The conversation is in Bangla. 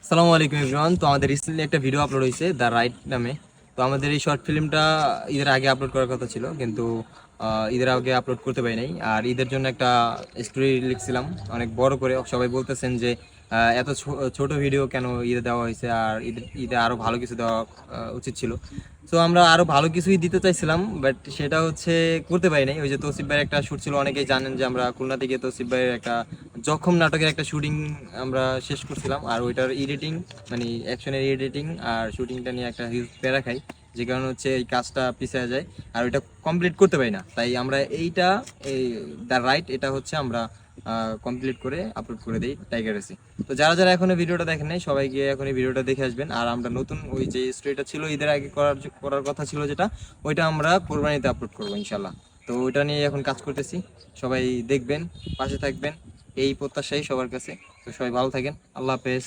আসসালামু আলাইকুম এভরিওয়ান। তো আমাদের রিসেন্টলি একটা ভিডিও আপলোড হয়েছে দ্য রাইট নামে। তো আমাদের এই শর্ট ফিল্মটা ঈদের আগে আপলোড করার কথা ছিল, কিন্তু ঈদের আগে আপলোড করতে পারি নাই। আর ঈদের জন্য একটা স্টোরি লিখছিলাম অনেক বড় করে। সবাই বলতেছেন যে এত ছোট ভিডিও কেন ঈদে দেওয়া হয়েছে, আর ঈদে ঈদে আরো ভালো কিছু দেওয়া উচিত ছিল। তো আমরা আরো ভালো কিছুই দিতে চাইছিলাম, বাট সেটা হচ্ছে করতে পারি নাই। ওই যে তৌসিফ ভাইয়ের একটা শুট ছিল, অনেকেই জানেন যে আমরা খুলনা থেকে তৌসিফ ভাইয়ের একটা জখম নাটকের একটা শুটিং আমরা শেষ করছিলাম, আর ওইটার এডিটিং মানে অ্যাকশনের এডিটিং আর শুটিংটা নিয়ে একটা হিউজ প্যারা খাই, যে কারণে হচ্ছে এই কাজটা পিছিয়ে যায় আর ওইটা কমপ্লিট করতে পারি না। তাই আমরা এইটা এই দ্য রাইট এটা হচ্ছে আমরা কমপ্লিট করে আপলোড করে দিই টাইগার এসে। তো যারা যারা এখনো ভিডিওটা দেখেন নাই সবাই গিয়ে এখন এই ভিডিওটা দেখে আসবেন। আর আমরা নতুন ওই যে স্টোরিটা ছিল ঈদের আগে করার কথা ছিল যেটা, ওইটা আমরা কোরবানিতে আপলোড করবো ইনশাল্লাহ। তো ওইটা নিয়ে এখন কাজ করতেছি, সবাই দেখবেন, পাশে থাকবেন, এই প্রত্যাশাই সবার কাছে। তো সবাই ভালো থাকেন, আল্লাহ হাফেজ।